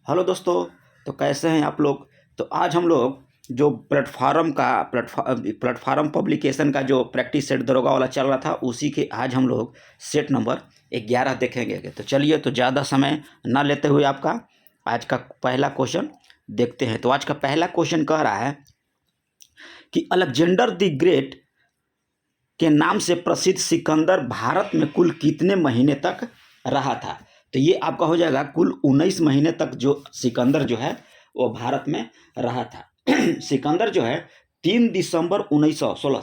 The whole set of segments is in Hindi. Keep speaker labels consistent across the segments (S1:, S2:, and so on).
S1: हेलो दोस्तों। तो कैसे हैं आप लोग। तो आज हम लोग जो प्लेटफार्म पब्लिकेशन का जो प्रैक्टिस सेट दरोगा वाला चल रहा था उसी के आज हम लोग सेट नंबर 11 देखेंगे। तो चलिए, तो ज़्यादा समय ना लेते हुए आपका आज का पहला क्वेश्चन देखते हैं। तो आज का पहला क्वेश्चन कह रहा है कि अलेक्जेंडर द ग्रेट के नाम से प्रसिद्ध सिकंदर भारत में कुल कितने महीने तक रहा था। तो ये आपका हो जाएगा कुल 19 महीने तक जो सिकंदर जो है वो भारत में रहा था। सिकंदर जो है 3 दिसंबर 1916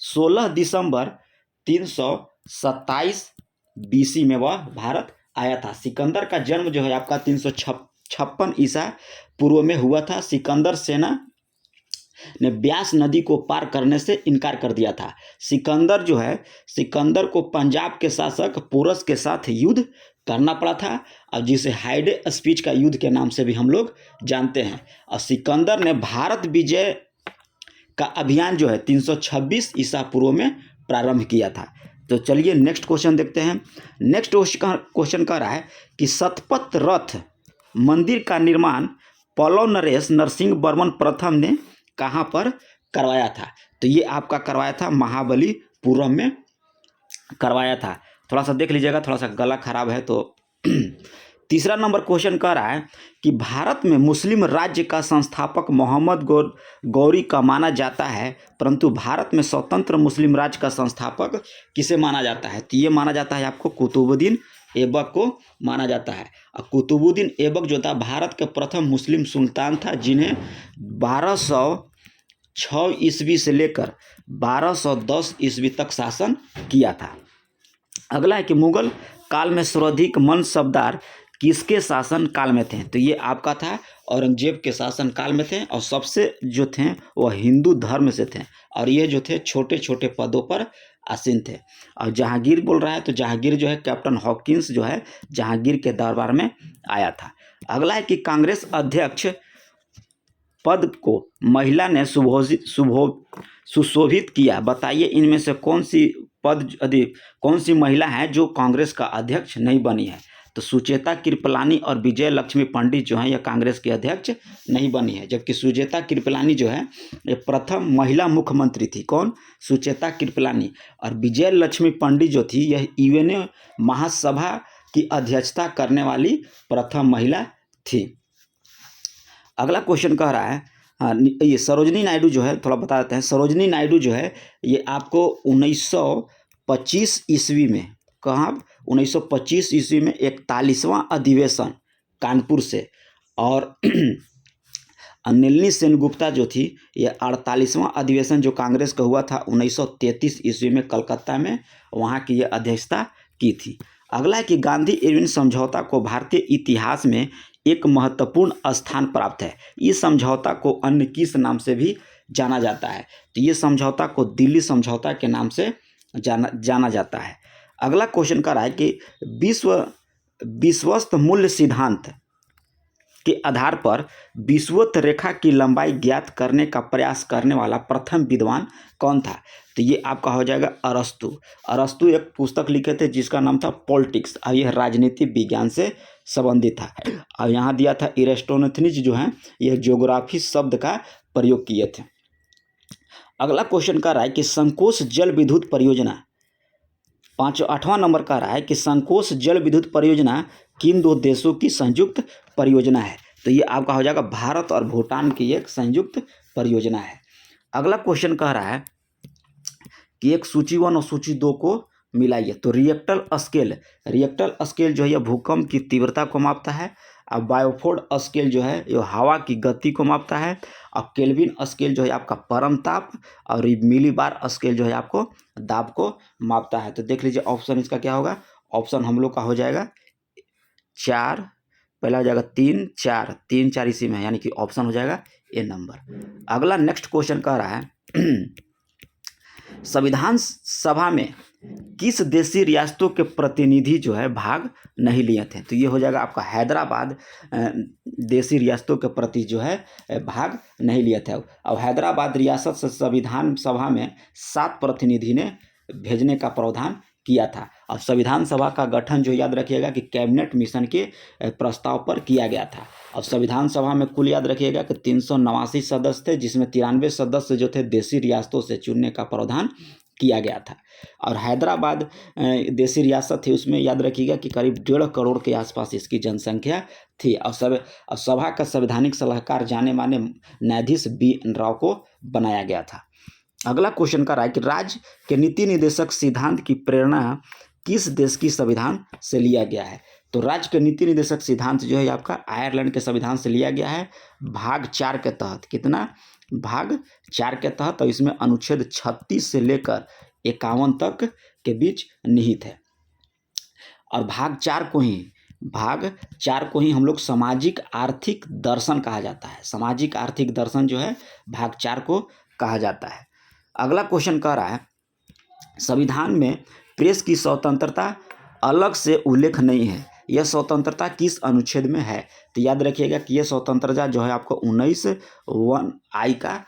S1: 16 दिसंबर 327 BC में वह भारत आया था। सिकंदर का जन्म जो है आपका 356 ईसा पूर्व में हुआ था। सिकंदर सेना ने ब्यास नदी को पार करने से इनकार कर दिया था। सिकंदर को पंजाब के शासक पोरस के साथ युद्ध करना पड़ा था, और जिसे हाइडे स्पीच का युद्ध के नाम से भी हम लोग जानते हैं। और सिकंदर ने भारत विजय का अभियान जो है 326 ईसा पूर्व में प्रारंभ किया था। तो चलिए नेक्स्ट क्वेश्चन देखते हैं। नेक्स्ट क्वेश्चन कह रहा है कि शतपथ रथ मंदिर का निर्माण पल्लव नरेश नरसिंह वर्मन प्रथम ने कहाँ पर करवाया था। तो ये आपका करवाया था महाबलीपुरम में करवाया था। थोड़ा सा देख लीजिएगा, थोड़ा सा गला खराब है तो तीसरा नंबर क्वेश्चन कह रहा है कि भारत में मुस्लिम राज्य का संस्थापक मोहम्मद गौरी का माना जाता है, परंतु भारत में स्वतंत्र मुस्लिम राज्य का संस्थापक किसे माना जाता है। तो ये माना जाता है आपको कुतुबुद्दीन ऐबक को माना जाता है। और कुतुबुद्दीन ऐबक जो था भारत के प्रथम मुस्लिम सुल्तान था, जिन्हें 1206 ईस्वी से लेकर 1210 ईस्वी तक शासन किया था। अगला है कि मुगल काल में सर्वाधिक मनसबदार किसके शासन काल में थे। तो ये आपका था औरंगजेब के शासन काल में थे, और सबसे जो थे वह हिंदू धर्म से थे, और ये जो थे छोटे छोटे पदों पर आसीन थे। और जहांगीर बोल रहा है तो जहांगीर जो है कैप्टन हॉकिंस जो है जहांगीर के दरबार में आया था। अगला है कि कांग्रेस अध्यक्ष पद को महिला ने सुशोभित किया। बताइए इनमें से कौन सी महिला है जो कांग्रेस का अध्यक्ष नहीं बनी है। तो सुचेता कृपलानी और विजय लक्ष्मी पंडित जो है यह कांग्रेस के अध्यक्ष नहीं बनी है, जबकि सुचेता कृपलानी जो है ये प्रथम महिला मुख्यमंत्री थी। कौन? सुचेता कृपलानी। और विजय लक्ष्मी पंडित जो थी यह यूएनए महासभा की अध्यक्षता करने वाली प्रथम महिला थी। अगला क्वेश्चन कह रहा है, हाँ, ये सरोजनी नायडू जो है थोड़ा बता देते हैं। सरोजनी नायडू जो है ये आपको 1925 ईस्वी में, कहाँ 1925 ईस्वी में 41वां अधिवेशन कानपुर से, और नलिनी सेनगुप्ता जो थी ये 48वां अधिवेशन जो कांग्रेस का हुआ था 1933 ईस्वी में कलकत्ता में, वहाँ की ये अध्यक्षता की थी। अगला है कि गांधी इरविन समझौता को भारतीय इतिहास में एक महत्वपूर्ण स्थान प्राप्त है। इस समझौता को अन्य किस नाम से भी जाना जाता है। तो ये समझौता को दिल्ली समझौता के नाम से जाना जाता है। अगला क्वेश्चन कर रहा है कि विश्वस्त मूल्य सिद्धांत के आधार पर विषुवत रेखा की लंबाई ज्ञात करने का प्रयास करने वाला प्रथम विद्वान कौन था। तो ये आपका हो जाएगा अरस्तु। अरस्तु एक पुस्तक लिखे थे जिसका नाम था पॉलिटिक्स, और यह राजनीति विज्ञान से संबंधित था। और यहाँ दिया था एरिस्टोथेनिस जो है यह ज्योग्राफी शब्द का प्रयोग किए थे। अगला क्वेश्चन कर रहा है कि संकोच जल विद्युत परियोजना 8वां नंबर कह रहा है कि संकोच जल विद्युत परियोजना किन दो देशों की संयुक्त परियोजना है। तो ये आपका हो जाएगा भारत और भूटान की एक संयुक्त परियोजना है। अगला क्वेश्चन कह रहा है कि एक सूची 1 और सूची 2 को मिलाइए। तो रिएक्टर स्केल जो है यह भूकंप की तीव्रता को मापता है, और बायोफोर्ड स्केल जो है ये हवा की गति को मापता है, और केल्विन स्केल जो है आपका परम ताप, और मिलीबार स्केल जो है आपको दाब को मापता है। तो देख लीजिए ऑप्शन इसका क्या होगा। ऑप्शन हम लोग का हो जाएगा 4, पहला हो जाएगा 3 4 3 4 इसी में है, यानी कि ऑप्शन हो जाएगा ए नंबर। अगला नेक्स्ट क्वेश्चन कह रहा है संविधान सभा में किस देशी रियासतों के प्रतिनिधि जो है भाग नहीं लिए थे। तो ये हो जाएगा आपका हैदराबाद देशी रियासतों के प्रति जो है भाग नहीं लिए थे। और हैदराबाद रियासत से संविधान सभा में 7 प्रतिनिधि ने भेजने का प्रावधान किया था। और संविधान सभा का गठन जो याद रखिएगा कि कैबिनेट मिशन के प्रस्ताव पर किया गया था। और संविधान सभा में कुल याद रखिएगा कि 389 सदस्य थे, जिसमें 93 सदस्य जो थे देशी रियासतों से चुनने का प्रावधान किया गया था। और हैदराबाद देशी रियासत थी, उसमें याद रखिएगा कि करीब 1.5 करोड़ के आसपास इसकी जनसंख्या थी। और सभा का संवैधानिक सलाहकार जाने माने न्यायाधीश BN राव को बनाया गया था। अगला क्वेश्चन का रहा है कि राज्य के नीति निर्देशक सिद्धांत की प्रेरणा किस देश की संविधान से लिया गया है? तो राज्य के नीति निर्देशक सिद्धांत जो है आपका आयरलैंड के संविधान से लिया गया है, भाग 4 के तहत। कितना? भाग 4 के तहत। और इसमें अनुच्छेद 36 से लेकर 51 तक के बीच निहित है। और भाग 4 को ही हम लोग सामाजिक आर्थिक दर्शन कहा जाता है। सामाजिक आर्थिक दर्शन जो है भाग 4 को कहा जाता है। अगला क्वेश्चन कह रहा है संविधान में प्रेस की स्वतंत्रता अलग से उल्लेख नहीं है, यह स्वतंत्रता किस अनुच्छेद में है? तो याद रखिएगा कि यह स्वतंत्रता जो है आपको 19(1)(I) का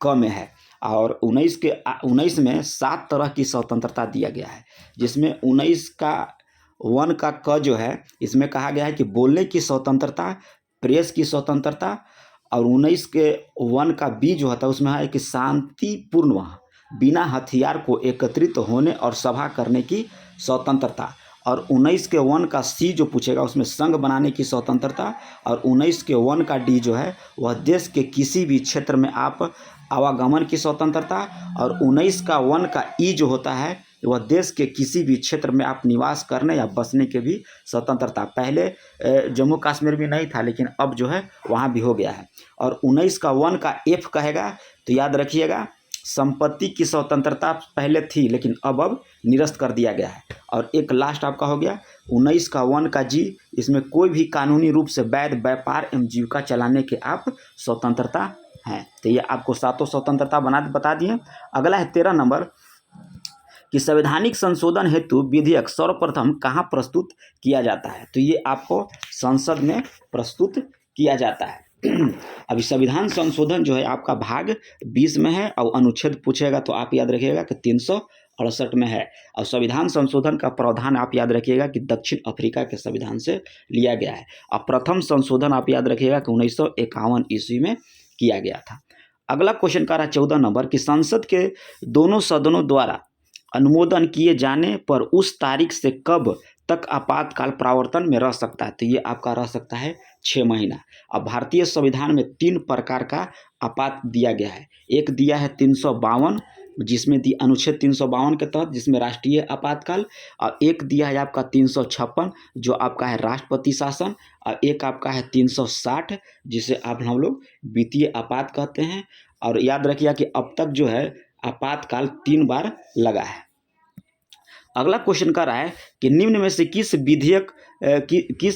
S1: क में है। और 19 में 7 तरह की स्वतंत्रता दिया गया है, जिसमें 19 का 1 का क जो है इसमें कहा गया है कि बोलने की स्वतंत्रता, प्रेस की स्वतंत्रता। और 19 के 1 का B जो होता है उसमें है कि शांतिपूर्ण बिना हथियार को एकत्रित होने और सभा करने की स्वतंत्रता। और 19 के 1 का C जो पूछेगा उसमें संघ बनाने की स्वतंत्रता। और 19 के 1 का D जो है वह देश के किसी भी क्षेत्र में आप आवागमन की स्वतंत्रता। और 19 का 1 का E जो होता है वह देश के किसी भी क्षेत्र में आप निवास करने या बसने के भी स्वतंत्रता। पहले जम्मू कश्मीर भी नहीं था, लेकिन अब जो है वहाँ भी हो गया है। और 19 का 1 का F कहेगा तो याद रखिएगा संपत्ति की स्वतंत्रता पहले थी, लेकिन अब निरस्त कर दिया गया है। और एक लास्ट आपका हो गया 19 का 1 का G, इसमें कोई भी कानूनी रूप से वैध व्यापार एवं जीविका चलाने के आप स्वतंत्रता हैं। तो ये आपको 7 स्वतंत्रता बता दिए। अगला है 13 नंबर कि संवैधानिक संशोधन हेतु विधेयक सर्वप्रथम कहाँ प्रस्तुत किया जाता है? तो ये आपको संसद में प्रस्तुत किया जाता है। अभी संविधान संशोधन जो है आपका भाग 20 में है। और अनुच्छेद पूछेगा तो आप याद रखिएगा कि 368 में है। और संविधान संशोधन का प्रावधान आप याद रखिएगा कि दक्षिण अफ्रीका के संविधान से लिया गया है। और प्रथम संशोधन आप याद रखिएगा कि 1951 ईस्वी में किया गया था। अगला क्वेश्चन का रहा 14 नंबर कि संसद के दोनों सदनों द्वारा अनुमोदन किए जाने पर उस तारीख से कब तक आपातकाल प्रवर्तन में रह सकता है? तो ये आपका रह सकता है 6 महीना। अब भारतीय संविधान में 3 प्रकार का आपात दिया गया है। एक दिया है 352 जिसमें अनुच्छेद 352 के तहत जिसमें राष्ट्रीय आपातकाल। और एक दिया है आपका 356 जो आपका है राष्ट्रपति शासन। और एक आपका है 360 जिसे हम लोग वित्तीय आपात कहते हैं। और याद रखिए कि अब तक जो है आपातकाल 3 बार लगा है। अगला क्वेश्चन कर रहा है कि निम्न में से किस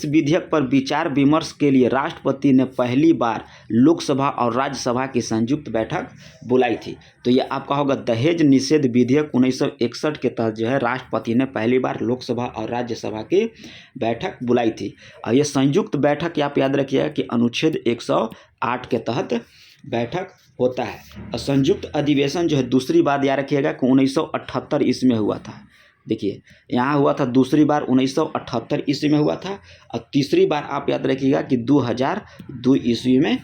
S1: विधेयक पर विचार विमर्श के लिए राष्ट्रपति ने पहली बार लोकसभा और राज्यसभा की संयुक्त बैठक बुलाई थी? तो ये आपका होगा दहेज निषेध विधेयक 1961 के तहत जो है राष्ट्रपति ने पहली बार लोकसभा और राज्यसभा की बैठक बुलाई थी। और ये संयुक्त बैठक आप याद रखिएगा कि अनुच्छेद 108 के तहत बैठक होता है। और संयुक्त अधिवेशन जो है दूसरी बार याद रखिएगा कि 1978 ईस्वी में हुआ था। देखिए यहाँ हुआ था दूसरी बार 1978 ईस्वी में हुआ था। और तीसरी बार आप याद रखिएगा कि 2002 ईस्वी में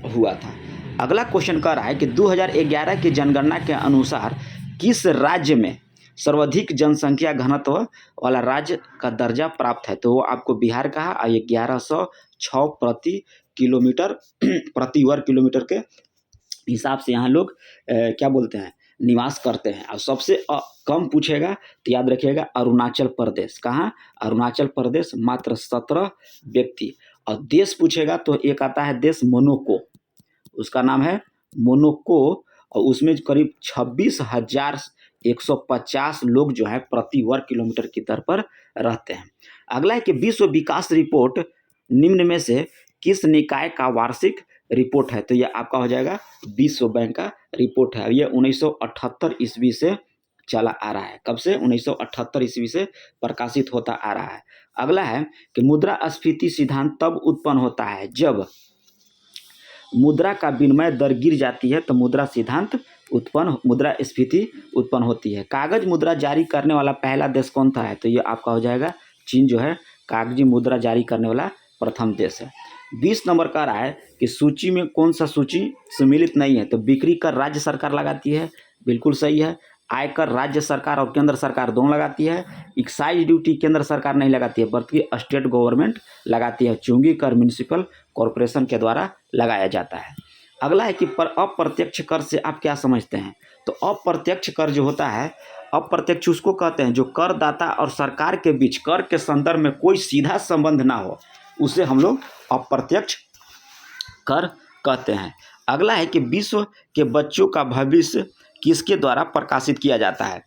S1: हुआ था। अगला क्वेश्चन कह रहा है कि 2011 की जनगणना के अनुसार किस राज्य में सर्वाधिक जनसंख्या घनत्व वाला राज्य का दर्जा प्राप्त है? तो वो आपको बिहार का है। ये 1106 प्रति वर्ग किलोमीटर के हिसाब से यहाँ लोग क्या बोलते हैं निवास करते हैं। और सबसे कम पूछेगा तो याद रखिएगा अरुणाचल प्रदेश। कहाँ? अरुणाचल प्रदेश, मात्र 17 व्यक्ति। और देश पूछेगा तो एक आता है देश मोनाको, उसका नाम है मोनाको। और उसमें करीब 26,150 लोग जो है प्रति वर्ग किलोमीटर की दर पर रहते हैं। अगला है कि विश्व विकास रिपोर्ट निम्न में से किस निकाय का वार्षिक रिपोर्ट है? तो यह आपका हो जाएगा विश्व बैंक का रिपोर्ट है। ये 1978 ईस्वी से चला आ रहा है। कब से? 1978 ईस्वी से प्रकाशित होता आ रहा है। अगला है कि मुद्रास्फीति सिद्धांत तब उत्पन्न होता है जब मुद्रा का विनिमय दर गिर जाती है तो मुद्रा सिद्धांत मुद्रास्फीति उत्पन्न होती है। कागज मुद्रा जारी करने वाला पहला देश कौन था है, तो ये आपका हो जाएगा चीन जो है कागजी मुद्रा जारी करने वाला प्रथम देश है। 20 नंबर का रहा है कि सूची में कौन सा सूची सम्मिलित नहीं है, तो बिक्री कर राज्य सरकार लगाती है, बिल्कुल सही है। आयकर राज्य सरकार और केंद्र सरकार दोनों लगाती है। एक्साइज ड्यूटी केंद्र सरकार नहीं लगाती है बल्कि स्टेट गवर्नमेंट लगाती है। चुंगी कर म्यूनिसिपल कॉरपोरेशन के द्वारा लगाया जाता है। अगला है कि अप्रत्यक्ष कर से आप क्या समझते हैं, तो अप्रत्यक्ष कर जो होता है, अप्रत्यक्ष उसको कहते हैं जो करदाता और सरकार के बीच कर के संदर्भ में कोई सीधा संबंध ना हो, उसे हम लोग अप्रत्यक्ष कर कहते हैं। अगला है कि विश्व के बच्चों का भविष्य किसके द्वारा प्रकाशित किया जाता है,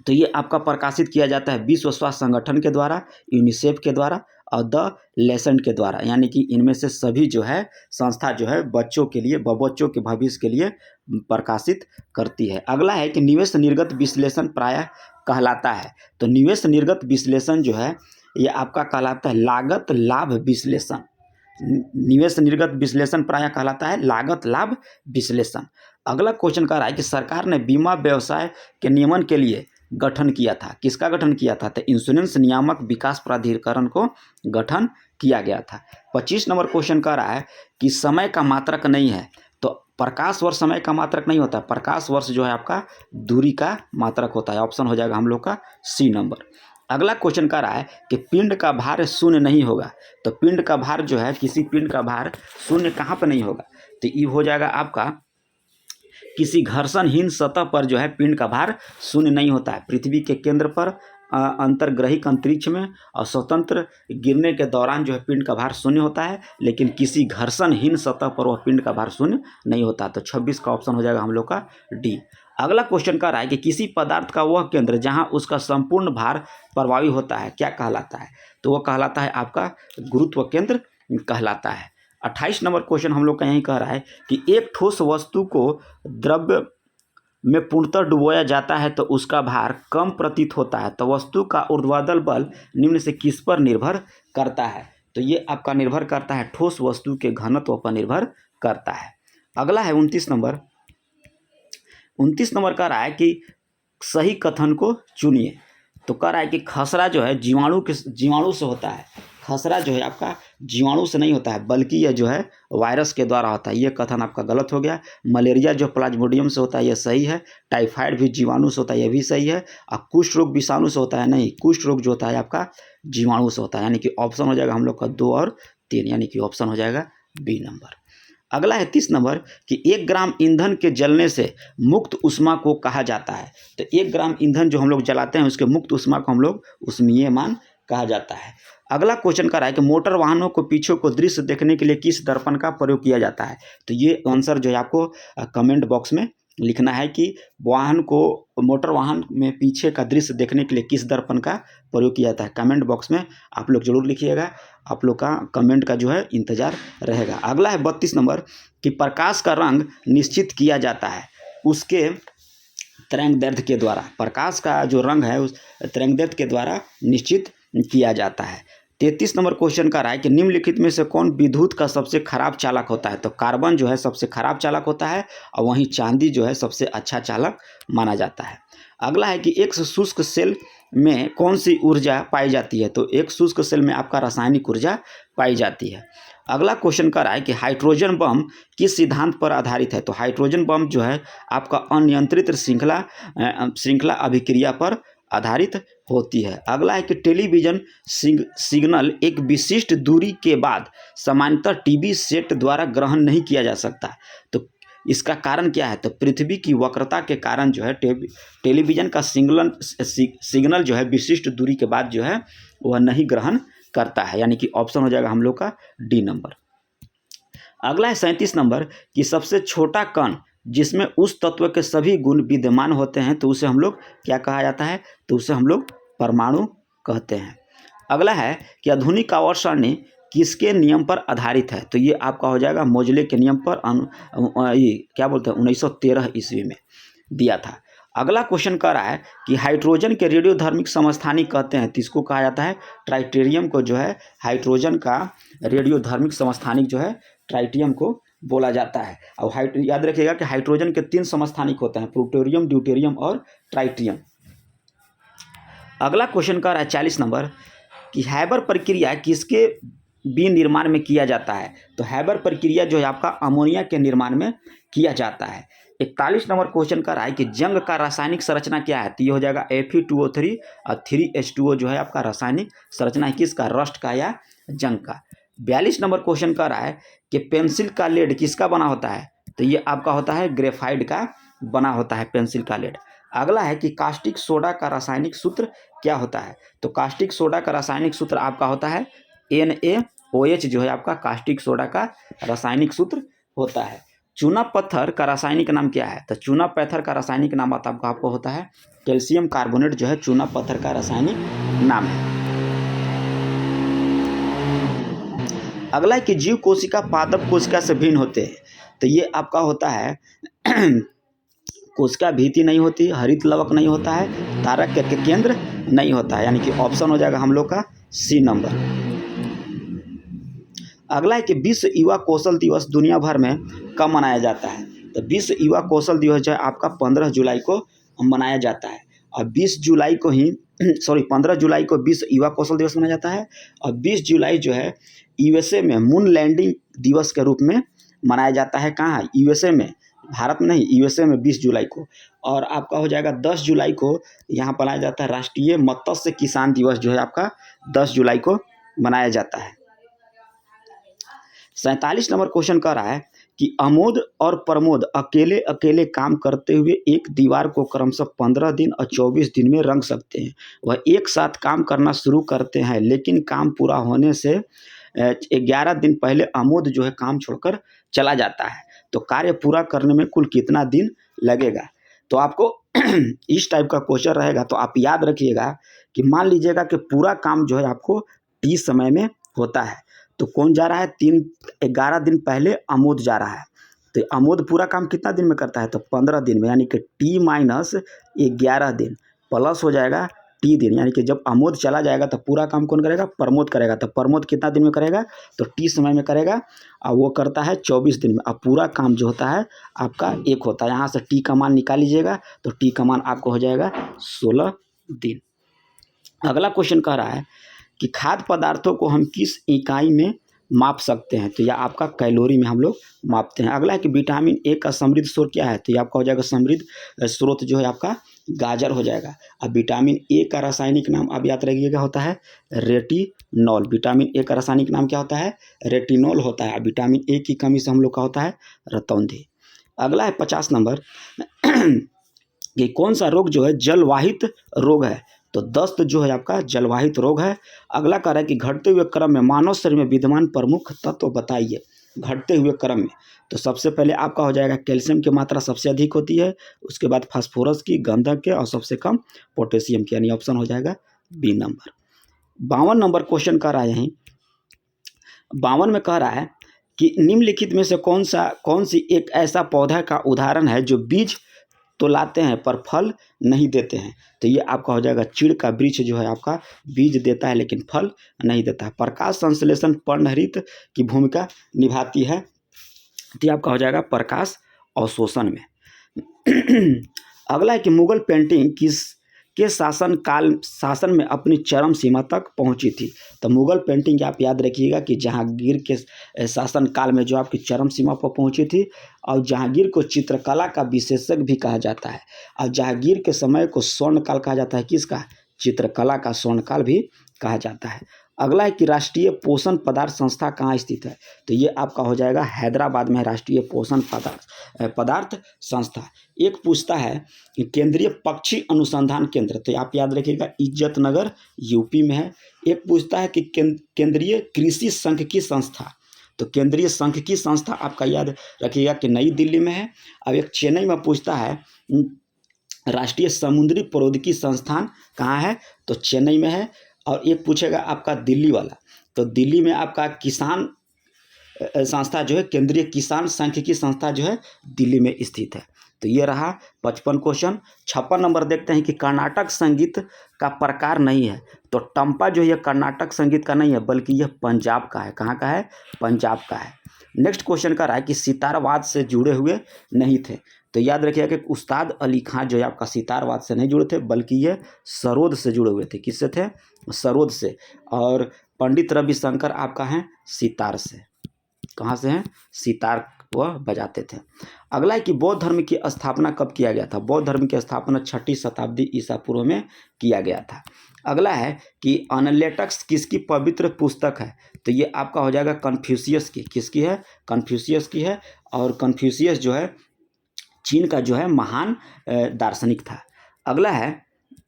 S1: तो ये आपका प्रकाशित किया जाता है विश्व स्वास्थ्य संगठन के द्वारा, यूनिसेफ के द्वारा और द लेसन के द्वारा, यानी कि इनमें से सभी जो है संस्था जो है बच्चों के लिए बच्चों के भविष्य के लिए प्रकाशित करती है। अगला है कि निवेश निर्गत विश्लेषण प्रायः कहलाता है, तो निवेश निर्गत विश्लेषण जो है ये आपका कहलाता है लागत लाभ विश्लेषण। निवेश निर्गत विश्लेषण प्रायः कहलाता है लागत लाभ विश्लेषण। अगला क्वेश्चन कह रहा है कि सरकार ने बीमा व्यवसाय के नियमन के लिए गठन किया था, किसका गठन किया था, तो इंश्योरेंस नियामक विकास प्राधिकरण को गठन किया गया था। 25 नंबर क्वेश्चन कह रहा है कि समय का मात्रक नहीं है, तो प्रकाश वर्ष समय का मात्रक नहीं होता, प्रकाश वर्ष जो है आपका दूरी का मात्रक होता है। ऑप्शन हो जाएगा हम लोग का सी नंबर। अगला क्वेश्चन कह रहा है कि पिंड का भार शून्य नहीं होगा, तो पिंड का भार जो है किसी पिंड का भार शून्य कहाँ पर नहीं होगा, तो ये हो जाएगा आपका किसी घर्षणहीन सतह पर जो है पिंड का भार शून्य नहीं होता है। पृथ्वी के केंद्र पर अंतर्ग्रहिक अंतरिक्ष में और स्वतंत्र गिरने के दौरान जो है पिंड का भार शून्य होता है, लेकिन किसी घर्षणहीन सतह पर वह पिंड का भार शून्य नहीं होता। तो 26 का ऑप्शन हो जाएगा हम लोग का डी। अगला क्वेश्चन कह रहा है कि किसी पदार्थ का वह केंद्र जहां उसका संपूर्ण भार प्रभावी होता है क्या कहलाता है, तो वह कहलाता है आपका गुरुत्व केंद्र कहलाता है। 28 नंबर क्वेश्चन हम लोग का यही कह रहा है कि एक ठोस वस्तु को द्रव्य में पूर्णतः डुबोया जाता है तो उसका भार कम प्रतीत होता है, तो वस्तु का ऊर्ध्वाधर बल निम्न से किस पर निर्भर करता है, तो ये आपका निर्भर करता है ठोस वस्तु के घनत्व पर निर्भर करता है। अगला है 29 नंबर। 29 नंबर कह रहा है कि सही कथन को चुनिए, तो कह रहा है कि खसरा जो है जीवाणु से होता है। खसरा जो है आपका जीवाणु से नहीं होता है बल्कि यह जो है वायरस के द्वारा होता है, ये कथन आपका गलत हो गया। मलेरिया जो प्लाज्मोडियम से होता है ये सही है। टाइफाइड भी जीवाणु से होता है ये भी सही है। और कुष्ठ रोग विषाणु से होता है नहीं, कुष्ठ रोग जो होता है आपका जीवाणु से होता है, यानी कि ऑप्शन हो जाएगा हम लोग का 2 और 3, यानी कि ऑप्शन हो जाएगा बी नंबर। अगला है 30 नंबर कि 1 ग्राम ईंधन के जलने से मुक्त ऊष्मा को कहा जाता है, तो 1 ग्राम ईंधन जो हम लोग जलाते हैं उसके मुक्त ऊष्मा को हम लोग ऊष्मीयमान कहा जाता है। अगला क्वेश्चन कर रहा है कि मोटर वाहनों को पीछे को दृश्य देखने के लिए किस दर्पण का प्रयोग किया जाता है, तो ये आंसर जो है आपको कमेंट बॉक्स में लिखना है कि मोटर वाहन में पीछे का दृश्य देखने के लिए किस दर्पण का प्रयोग किया जाता है। कमेंट बॉक्स में आप लोग जरूर लिखिएगा, आप लोग का कमेंट का जो है इंतजार रहेगा। अगला है 32 नंबर कि प्रकाश का रंग निश्चित किया जाता है उसके तरंगदैर्घ्य के द्वारा। प्रकाश का जो रंग है उस तरंगदैर्घ्य के द्वारा निश्चित किया जाता है। 33 नंबर क्वेश्चन का रहा है कि निम्नलिखित में से कौन विद्युत का सबसे खराब चालक होता है, तो कार्बन जो है सबसे खराब चालक होता है और वहीं चांदी जो है सबसे अच्छा चालक माना जाता है। अगला है कि एक शुष्क सेल में कौन सी ऊर्जा पाई जाती है, तो एक शुष्क सेल में आपका रासायनिक ऊर्जा पाई जाती है। अगला क्वेश्चन का रहा है कि हाइड्रोजन बम किस सिद्धांत पर आधारित है, तो हाइड्रोजन बम जो है आपका अनियंत्रित श्रृंखला अभिक्रिया पर आधारित होती है। अगला है कि टेलीविजन सिग्नल एक विशिष्ट दूरी के बाद सामान्यतः टीवी सेट द्वारा ग्रहण नहीं किया जा सकता, तो इसका कारण क्या है, तो पृथ्वी की वक्रता के कारण जो है टेलीविजन का सिग्नल जो है विशिष्ट दूरी के बाद जो है वह नहीं ग्रहण करता है, यानी कि ऑप्शन हो जाएगा हम लोग का डी नंबर। अगला है 37 नंबर कि सबसे छोटा कण जिसमें उस तत्व के सभी गुण विद्यमान होते हैं तो उसे हम लोग क्या कहा जाता है, तो उसे हम लोग परमाणु कहते हैं। अगला है कि आधुनिक आवर्त सारणी किसके नियम पर आधारित है, तो ये आपका हो जाएगा मोजले के नियम पर ये क्या बोलते हैं 1913 ईस्वी में दिया था। अगला क्वेश्चन कह रहा है कि हाइड्रोजन के रेडियोधर्मिक समस्थानिक कहते हैं, तो इसको कहा जाता है ट्राइटेरियम को जो है हाइड्रोजन का रेडियोधर्मिक समस्थानिक जो है ट्राइटियम को बोला जाता है। और याद रखिएगा कि हाइड्रोजन के 3 समस्थानिक होते हैं, प्लूटोनियम, ड्यूटेरियम और ट्राइटियम। अगला क्वेश्चन का रहा है 40 नंबर कि हैबर प्रक्रिया किसके विनिर्माण में किया जाता है। तो हैबर प्रक्रिया जो है आपका अमोनिया के निर्माण में किया जाता है। 41 नंबर क्वेश्चन का रहा है कि जंग का रासायनिक संरचना क्या है। तो ये हो जाएगा Fe2O3 और 3H2O जो है आपका रासायनिक संरचना है किसका, रस्ट का या जंग का। 42 नंबर क्वेश्चन का रहा है कि पेंसिल का लेड किसका बना होता है। तो ये आपका होता है ग्रेफाइट का बना होता है पेंसिल का लेड। अगला है कि कास्टिक सोडा का रासायनिक सूत्र क्या होता है। तो कास्टिक सोडा का रासायनिक सूत्र आपका होता है NaOH जो है आपका कास्टिक सोडा का रासायनिक सूत्र होता है। चूना पत्थर का रासायनिक नाम क्या है। तो चूना पत्थर का रासायनिक नाम आपको होता है कैल्शियम कार्बोनेट जो है चूना पत्थर का रासायनिक नाम है। अगला है कि जीव कोशिका पादप कोशिका से भिन्न होते हैं। तो ये आपका होता है कोशिका भीति नहीं होती, हरित लवक नहीं होता है, तारक के केंद्र नहीं होता है, यानी कि ऑप्शन हो जाएगा हम लोग का C नंबर। अगला है कि विश्व युवा कौशल दिवस दुनिया भर में कब मनाया जाता है। तो विश्व युवा कौशल दिवस जो है आपका 15 जुलाई को मनाया जाता है। और 20 जुलाई को ही 15 जुलाई को विश्व युवा कौशल दिवस मनाया जाता है। और 20 जुलाई जो है USA में मून लैंडिंग दिवस के रूप में मनाया जाता है। कहाँ, USA में, भारत में नहीं, USA में 20 जुलाई को। और आपका हो जाएगा 10 जुलाई को यहाँ मनाया जाता है राष्ट्रीय मत्स्य किसान दिवस जो है आपका 10 जुलाई को मनाया जाता है। 47 नंबर क्वेश्चन कर रहा है कि अमोद और प्रमोद अकेले अकेले काम करते हुए एक दीवार को क्रमशः 15 दिन और 24 दिन में रंग सकते हैं। वह एक साथ काम करना शुरू करते हैं, लेकिन काम पूरा होने से 11 दिन पहले अमोद जो है काम छोड़कर चला जाता है। तो कार्य पूरा करने में कुल कितना दिन लगेगा। तो आपको इस टाइप का क्वेश्चन रहेगा तो आप याद रखिएगा कि मान लीजिएगा कि पूरा काम जो है आपको T समय में होता है। तो कौन जा रहा है, 11 दिन पहले अमोद जा रहा है। तो अमोद पूरा काम कितना दिन में करता है, तो 15 दिन में, यानी कि T माइनस 11 दिन प्लस हो जाएगा T दिन, यानी कि जब अमोद चला जाएगा तो पूरा काम कौन करेगा, प्रमोद करेगा। तो प्रमोद कितना दिन में करेगा, तो T समय में करेगा और वो करता है 24 दिन में। अब पूरा काम जो होता है आपका एक होता है, यहाँ से T का मान निकाल लीजिएगा तो T का मान आपको हो जाएगा 16 दिन। अगला क्वेश्चन कह रहा है कि खाद्य पदार्थों को हम किस इकाई में माप सकते हैं। तो यह आपका कैलोरी में हम लोग मापते हैं। अगला है कि विटामिन A का समृद्ध स्रोत क्या है। तो ये आपका हो जाएगा समृद्ध स्रोत जो है आपका गाजर हो जाएगा। अब विटामिन A का रासायनिक नाम आप याद रखिएगा होता है रेटिनॉल। विटामिन A का रासायनिक नाम क्या होता है, रेटिनॉल होता है। विटामिन A की कमी से हम लोग का होता है रतौंधी। अगला है 50 नंबर कि कौन सा रोग जो है जलवाहित रोग है। तो दस्त जो है आपका जलवाहित रोग है। अगला कह रहा है कि घटते हुए क्रम में मानव शरीर में विद्यमान प्रमुख तत्व बताइए। घटते हुए क्रम में तो सबसे पहले आपका हो जाएगा कैल्शियम की मात्रा सबसे अधिक होती है, उसके बाद फास्फोरस की, गंधक के और सबसे कम पोटेशियम की, यानी ऑप्शन हो जाएगा B नंबर। 52 नंबर क्वेश्चन कह रहा है, यहीं 52 में कह रहा है कि निम्नलिखित में से कौन सी एक ऐसा पौधा का उदाहरण है जो बीज तो लाते हैं पर फल नहीं देते हैं। तो ये आपका हो जाएगा चीड़ का वृक्ष जो है आपका बीज देता है लेकिन फल नहीं देता है। प्रकाश संश्लेषण पर्णहरित की भूमिका निभाती है। तो ये आपका हो जाएगा प्रकाश अवशोषण में। अगला है कि मुगल पेंटिंग के शासन में अपनी चरम सीमा तक पहुंची थी। तो मुगल पेंटिंग आप याद रखिएगा कि जहांगीर के शासन काल में जो आपकी चरम सीमा पर पहुंची थी। और जहांगीर को चित्रकला का विशेषज्ञ भी कहा जाता है। और जहांगीर के समय को स्वर्णकाल कहा जाता है, किसका, चित्रकला का स्वर्णकाल भी कहा जाता है। अगला है कि राष्ट्रीय पोषण पदार्थ संस्था कहाँ स्थित है। तो ये आपका हो जाएगा हैदराबाद में राष्ट्रीय पोषण पदार्थ संस्था। एक पूछता है कि केंद्रीय पक्षी अनुसंधान केंद्र, तो आप याद रखिएगा इज्जत नगर यूपी में है। एक पूछता है कि केंद्रीय कृषि सांख्यिकी संस्था, तो केंद्रीय सांख्यिकी संस्था आपका याद रखिएगा कि नई दिल्ली में है। अब एक चेन्नई में पूछता है राष्ट्रीय समुद्री प्रौद्योगिकी संस्थान कहाँ है, तो चेन्नई में है। और एक पूछेगा आपका दिल्ली वाला, तो दिल्ली में आपका किसान संस्था जो है केंद्रीय किसान सांख्यिकी संस्था जो है दिल्ली में स्थित है। तो ये रहा 55 क्वेश्चन। 56 नंबर देखते हैं कि कर्नाटक संगीत का प्रकार नहीं है। तो टम्पा जो है कर्नाटक संगीत का नहीं है बल्कि यह पंजाब का है। कहाँ का है, पंजाब का है। नेक्स्ट क्वेश्चन का रहा है कि सितारवाद से जुड़े हुए नहीं थे। तो याद रखिएगा कि उस्ताद अली खां जो है आपका सितारवाद से नहीं जुड़े थे, बल्कि ये सरोद से जुड़े हुए थे। किससे थे? सरोद से। और पंडित रविशंकर आपका है सितार से। कहाँ से हैं? सितार वह बजाते थे। अगला है कि बौद्ध धर्म की स्थापना कब किया गया था? बौद्ध धर्म की स्थापना 6ठी शताब्दी ईसा पूर्व में किया गया था। अगला है कि अनलेटक्स किसकी पवित्र पुस्तक है? तो ये आपका हो जाएगा कन्फ्यूशियस की। किसकी है? कन्फ्यूशियस की है। और कन्फ्यूशियस जो है चीन का जो है महान दार्शनिक था। अगला है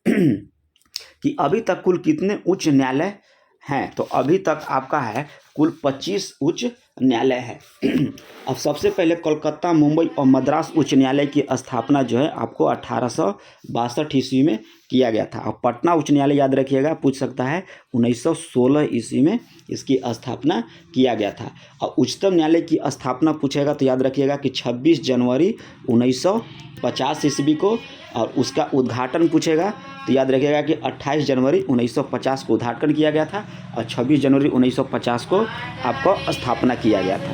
S1: कि अभी तक कुल कितने उच्च न्यायालय हैं? तो अभी तक आपका है कुल 25 उच्च न्यायालय है। अब सबसे पहले कोलकाता, मुंबई और मद्रास उच्च न्यायालय की स्थापना जो है आपको 1862 ईस्वी में किया गया था। और पटना उच्च न्यायालय याद रखिएगा, पूछ सकता है, 1916 ईस्वी में इसकी स्थापना किया गया था। और उच्चतम न्यायालय की स्थापना पूछेगा तो याद रखिएगा कि 26 जनवरी 1950 ईस्वी को। और उसका उद्घाटन पूछेगा तो याद रखिएगा कि 28 जनवरी 1950 को उद्घाटन किया गया था और 26 जनवरी 1950 को आपको स्थापना किया गया था।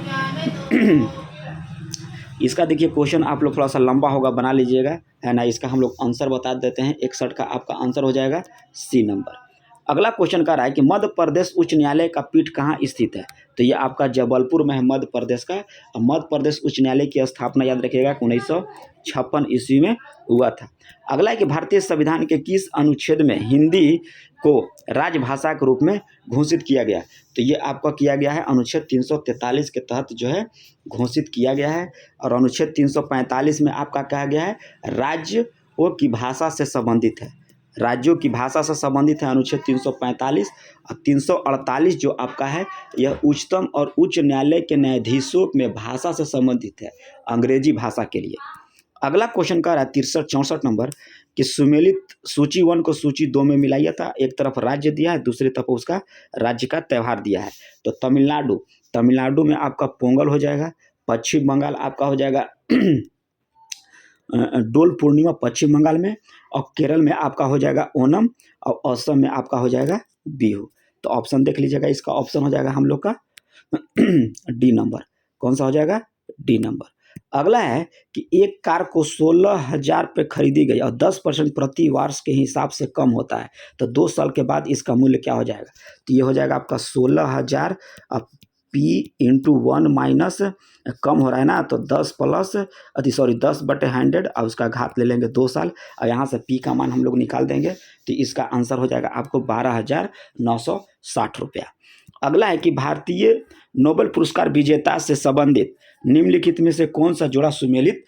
S1: इसका देखिए क्वेश्चन आप लोग थोड़ा सा लंबा होगा, बना लीजिएगा, है ना। इसका हम लोग आंसर बता देते हैं। 61 का आपका आंसर हो जाएगा सी नंबर। अगला क्वेश्चन का रहा है कि मध्य प्रदेश उच्च न्यायालय का पीठ कहाँ स्थित है? तो ये आपका जबलपुर में है, मध्य प्रदेश का। और मध्य प्रदेश उच्च न्यायालय की स्थापना याद रखिएगा 1956 ईस्वी में हुआ था। अगला है कि भारतीय संविधान के किस अनुच्छेद में हिंदी को राजभाषा के रूप में घोषित किया गया? तो ये आपका किया गया है अनुच्छेद 343 के तहत जो है घोषित किया गया है। और अनुच्छेद 345 में आपका कहा गया है राज्यों की भाषा से संबंधित है। राज्यों की भाषा से संबंधित है अनुच्छेद 345। और 348 जो आपका है यह उच्चतम और उच्च न्यायालय के न्यायाधीशों में भाषा से संबंधित है, अंग्रेजी भाषा के लिए। अगला क्वेश्चन का रहा है 63-64 नंबर कि सुमेलित सूची 1 को सूची 2 में मिलाइए था। एक तरफ राज्य दिया है, दूसरी तरफ उसका राज्य का त्यौहार दिया है। तो तमिलनाडु में आपका पोंगल हो जाएगा। पश्चिम बंगाल आपका हो जाएगा डोल पूर्णिमा पश्चिम बंगाल में। और केरल में आपका हो जाएगा ओनम। और असम में आपका हो जाएगा बिहू। तो ऑप्शन देख लीजिएगा, इसका ऑप्शन हो जाएगा हम लोग का डी नंबर। कौन सा हो जाएगा? D number. अगला है कि एक कार को 16,000 पे खरीदी गई और 10% प्रति वर्ष के हिसाब से कम होता है, तो 2 साल के बाद इसका मूल्य क्या हो जाएगा? तो ये हो जाएगा आपका 16,000 P/1 माइनस कम हो रहा है ना, तो 10/100 और उसका घात ले लेंगे 2 साल। और यहाँ से P का मान हम लोग निकाल देंगे, तो इसका आंसर हो जाएगा आपको 12,960 रुपया। अगला है कि भारतीय नोबेल पुरस्कार विजेता से संबंधित निम्नलिखित में से कौन सा जोड़ा सुमेलित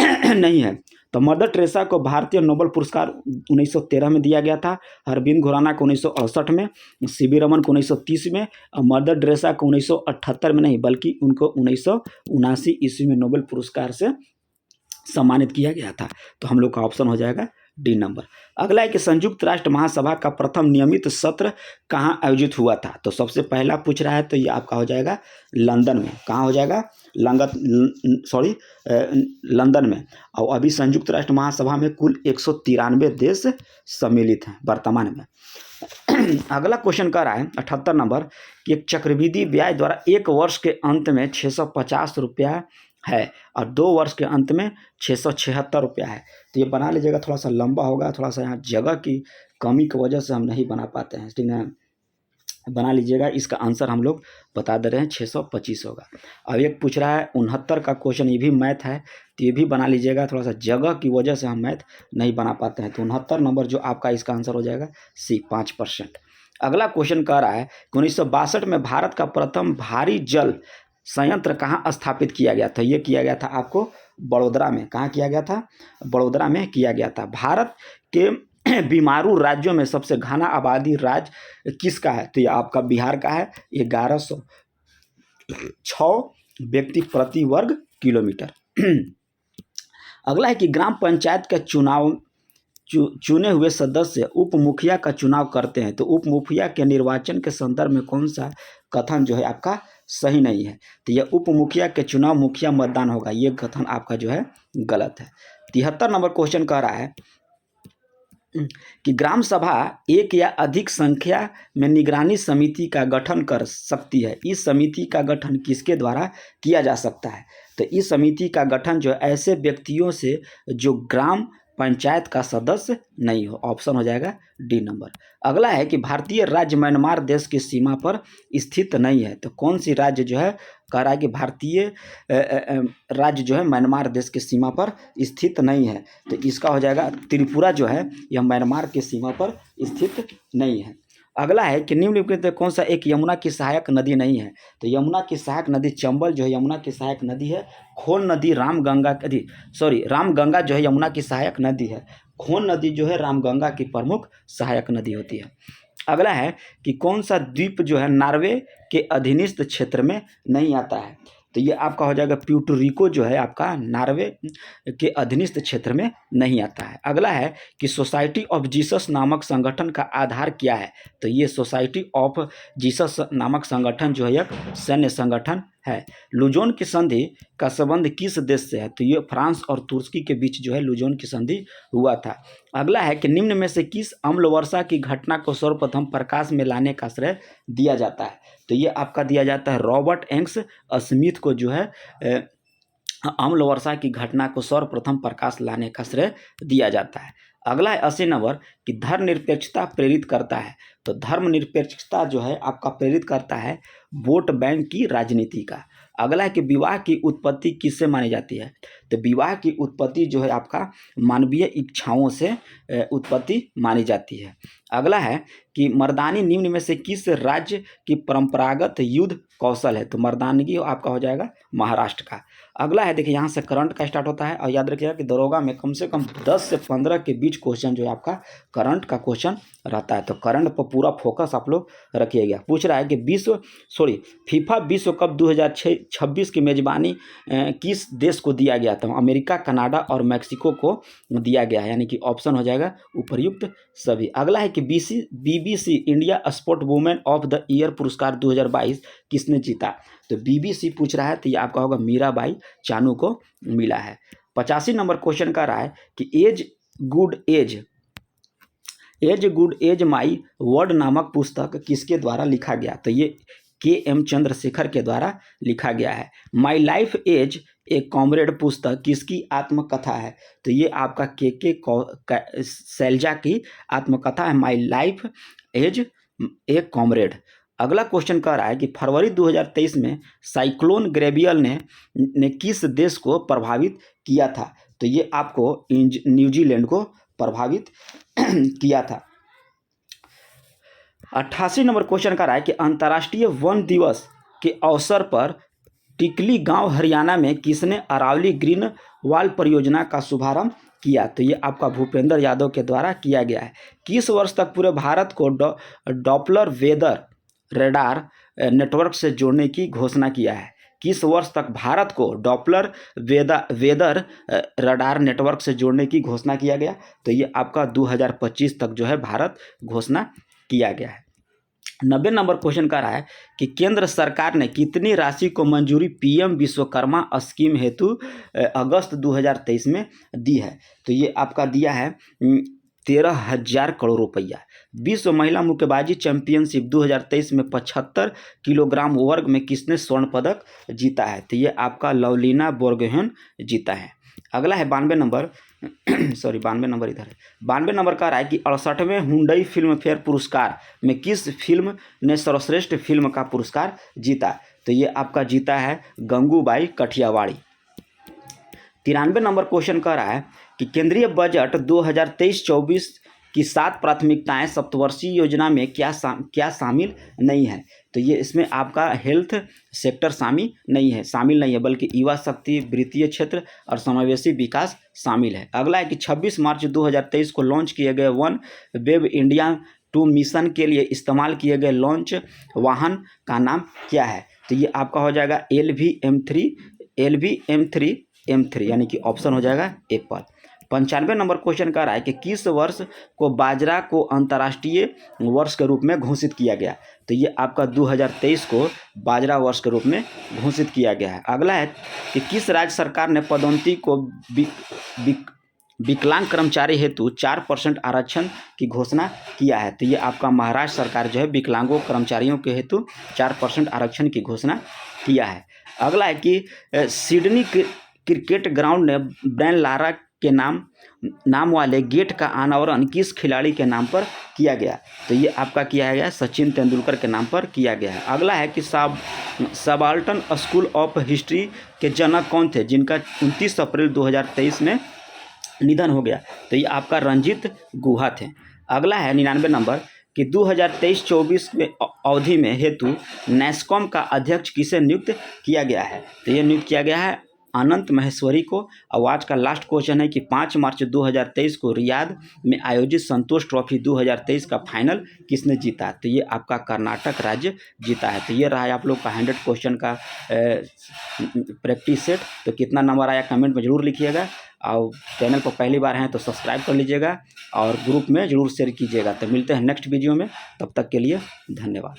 S1: नहीं है? तो मदर टेरेसा को भारतीय नोबेल पुरस्कार 1913 में दिया गया था, अरविंद खुराना को 1968 में, सीवी रमन को 1930 में, और मदर टेरेसा को 1978 में नहीं बल्कि उनको 1979 ईस्वी में नोबेल पुरस्कार से सम्मानित किया गया था। तो हम लोग का ऑप्शन हो जाएगा डी नंबर। अगला है कि संयुक्त राष्ट्र महासभा का प्रथम नियमित सत्र कहाँ आयोजित हुआ था? तो सबसे पहला पूछ रहा है, तो ये आपका हो जाएगा लंदन में। कहाँ हो जाएगा? लंदन में। और अभी संयुक्त राष्ट्र महासभा में कुल 193 देश सम्मिलित हैं वर्तमान में। अगला क्वेश्चन कर रहा है 78 नंबर कि एक चक्रवृद्धि ब्याज द्वारा 1 वर्ष के अंत में 650 रुपया है और 2 वर्ष के अंत में 676 रुपया है। तो ये बना लीजिएगा, थोड़ा सा लंबा होगा, थोड़ा सा यहाँ जगह की कमी की वजह से हम नहीं बना पाते हैं, ठीक है। बना लीजिएगा, इसका आंसर हम लोग बता दे रहे हैं 625 होगा। अब एक पूछ रहा है 69 का क्वेश्चन, ये भी मैथ है, तो ये भी बना लीजिएगा, थोड़ा सा जगह की वजह से हम मैथ नहीं बना पाते हैं। तो 69 नंबर जो आपका इसका आंसर हो जाएगा सी 5%। अगला क्वेश्चन कह रहा है 1962 में भारत का प्रथम भारी जल संयंत्र कहाँ स्थापित किया गया था? ये किया गया था आपको बड़ोदरा में। कहाँ किया गया था? बड़ोदरा में किया गया था। भारत के बीमारू राज्यों में सबसे घना आबादी राज्य किसका है? तो ये आपका बिहार का है। 1106 व्यक्ति प्रति वर्ग किलोमीटर। अगला है कि ग्राम पंचायत का चुनाव चुने हुए सदस्य उप मुखिया का चुनाव करते हैं, तो उप मुखिया के निर्वाचन के संदर्भ में कौन सा कथन जो है आपका सही नहीं है? तो यह उप मुखिया के चुनाव मुखिया मतदान होगा, ये कथन आपका जो है गलत है। 73 नंबर क्वेश्चन कह रहा है कि ग्राम सभा एक या अधिक संख्या में निगरानी समिति का गठन कर सकती है। इस समिति का गठन किसके द्वारा किया जा सकता है? तो इस समिति का गठन जो ऐसे व्यक्तियों से जो ग्राम पंचायत का सदस्य नहीं हो। ऑप्शन हो जाएगा डी नंबर। अगला है कि भारतीय राज्य म्यांमार देश की सीमा पर स्थित नहीं है। तो कौन सी राज्य जो है कह रहा है कि भारतीय राज्य जो है म्यांमार देश की सीमा पर स्थित नहीं है। तो इसका हो जाएगा त्रिपुरा जो है यह म्यांमार की सीमा पर स्थित नहीं है। अगला है कि निम्नलिखित में कौन सा एक यमुना की सहायक नदी नहीं है? तो यमुना की सहायक नदी चंबल जो है यमुना की सहायक नदी है। खोन नदी रामगंगा जो है यमुना की सहायक नदी है। खोन नदी जो है रामगंगा की प्रमुख सहायक नदी होती है। अगला है कि कौन सा द्वीप जो है नॉर्वे के अधीनस्थ क्षेत्र में नहीं आता है? तो ये आपका हो जाएगा प्यूर्टो जो है आपका नॉर्वे के अधीनस्थ क्षेत्र में नहीं आता है। अगला है कि सोसाइटी ऑफ जीसस नामक संगठन का आधार क्या है? तो ये सोसाइटी ऑफ जीसस नामक संगठन जो है एक सैन्य संगठन है। लुजोन की संधि का संबंध किस देश से है? तो ये फ्रांस और तुर्की के बीच जो है लुजोन की संधि हुआ था। अगला है कि निम्न में से किस अम्ल वर्षा की घटना को सर्वप्रथम प्रकाश में लाने का श्रेय दिया जाता है? तो ये आपका दिया जाता है रॉबर्ट एंग्स स्मिथ को जो है अम्ल वर्षा की घटना को सर्वप्रथम प्रकाश लाने का श्रेय दिया जाता है। अगला है 80 नंबर कि धर्मनिरपेक्षता प्रेरित करता है। तो धर्मनिरपेक्षता जो है आपका प्रेरित करता है वोट बैंक की राजनीति का। अगला है कि विवाह की उत्पत्ति किससे मानी जाती है? तो विवाह की उत्पत्ति जो है आपका मानवीय इच्छाओं से उत्पत्ति मानी जाती है। अगला है कि मर्दानी निम्न में से किस राज्य की परंपरागत युद्ध कौशल है? तो मर्दानगी आपका हो जाएगा महाराष्ट्र का। अगला है देखिए यहाँ से करंट का स्टार्ट होता है और याद रखिएगा कि दरोगा में कम से कम 10 से 15 के बीच क्वेश्चन जो है आपका करंट का क्वेश्चन रहता है। तो करंट पर पूरा फोकस आप लोग रखिएगा। पूछ रहा है कि फीफा विश्व कप 2026 की मेजबानी किस देश को दिया गया था? अमेरिका, कनाडा और मैक्सिको को दिया गया है, यानी कि ऑप्शन हो जाएगा उपर्युक्त सभी। अगला है कि BBC India sport women of the year पुरस्कार 2022 किसने जीता? तो बीबीसी पूछ रहा है तो ये आपका होगा मीराबाई चानू को मिला है। 85 नंबर क्वेश्चन का रहा है कि as good as my word नामक पुस्तक किसके द्वारा लिखा गया? तो ये के.एम. चंद्रशेखर के द्वारा लिखा गया है। My life as a comrade पुस्तक किसकी आत्मकथा है? तो ये आपका के शैलजा की आत्मकथा है, my life as a comrade. अगला क्वेश्चन कह रहा है कि फरवरी 2023 में साइक्लोन ग्रेवियल ने किस देश को प्रभावित किया था? तो ये आपको न्यूजीलैंड को प्रभावित किया था। 88 नंबर क्वेश्चन का रहा है कि अंतर्राष्ट्रीय वन दिवस के अवसर पर टिकली गांव हरियाणा में किसने अरावली ग्रीन वॉल परियोजना का शुभारंभ किया? तो ये आपका भूपेंद्र यादव के द्वारा किया गया है। किस वर्ष तक पूरे भारत को डॉपलर वेदर रडार नेटवर्क से जोड़ने की घोषणा किया है? किस वर्ष तक भारत को डॉपलर वेदर रडार नेटवर्क से जोड़ने की घोषणा किया गया? तो ये आपका 2025 तक जो है भारत घोषणा किया गया है। 90 नंबर क्वेश्चन का रहा है कि केंद्र सरकार ने कितनी राशि को मंजूरी पीएम विश्वकर्मा स्कीम हेतु अगस्त 2023 में दी है? तो ये आपका दिया है 13,000 करोड़ रुपया। विश्व महिला मुक्केबाजी चैंपियनशिप 2023 में 75 किलोग्राम वर्ग में किसने स्वर्ण पदक जीता है? तो ये आपका लवलीना बोर्गोहेन जीता है। अगला है 92 नंबर 92 नंबर का रहा है कि 68वें हुंडई फिल्म फेयर पुरस्कार में किस फिल्म ने सर्वश्रेष्ठ फिल्म का पुरस्कार जीता? तो ये आपका जीता है गंगूबाई कठियावाड़ी। 93 नंबर क्वेश्चन कह रहा है कि केंद्रीय बजट 2023-24 की 7 प्राथमिकताएं सप्तवर्षीय योजना में क्या शामिल नहीं है? तो ये इसमें आपका हेल्थ सेक्टर शामिल नहीं है बल्कि युवा शक्ति, वित्तीय क्षेत्र और समावेशी विकास शामिल है। अगला है कि 26 मार्च 2023 को लॉन्च किए गए वन वेब इंडिया 2 मिशन के लिए इस्तेमाल किए गए लॉन्च वाहन का नाम क्या है? तो ये आपका हो जाएगा LV-M3 यानी कि ऑप्शन हो जाएगा एप्पल। 95 नंबर क्वेश्चन का रहा है कि किस वर्ष को बाजरा को अंतर्राष्ट्रीय वर्ष के रूप में घोषित किया गया? तो ये आपका 2023 को बाजरा वर्ष के रूप में घोषित किया गया है। अगला है कि किस राज्य सरकार ने पदोन्नति को विकलांग कर्मचारी हेतु 4% आरक्षण की घोषणा किया है? तो ये आपका महाराष्ट्र सरकार जो है विकलांगों कर्मचारियों के हेतु 4% आरक्षण की घोषणा किया है। अगला है कि सिडनी क्रिकेट ग्राउंड ने ब्रायन लारा के नाम वाले गेट का अनावरण किस खिलाड़ी के नाम पर किया गया? तो ये आपका किया गया सचिन तेंदुलकर के नाम पर किया गया है। अगला है कि सबाल्टन स्कूल ऑफ हिस्ट्री के जनक कौन थे जिनका 29 अप्रैल 2023 में निधन हो गया? तो ये आपका रंजीत गुहा थे। अगला है 99 नंबर कि 2023-24 में अवधि में हेतु नैस्कॉम का अध्यक्ष किसे नियुक्त किया गया है? तो ये नियुक्त किया गया है अनंत महेश्वरी को। और आज का लास्ट क्वेश्चन है कि 5 मार्च 2023 को रियाद में आयोजित संतोष ट्रॉफी 2023 का फाइनल किसने जीता? तो ये आपका कर्नाटक राज्य जीता है। तो ये रहा है आप लोग का 100 क्वेश्चन का प्रैक्टिस सेट। तो कितना नंबर आया कमेंट में ज़रूर लिखिएगा, और चैनल पर पहली बार हैं तो सब्सक्राइब कर लीजिएगा और ग्रुप में ज़रूर शेयर कीजिएगा। तो मिलते हैं नेक्स्ट वीडियो में, तब तक के लिए धन्यवाद।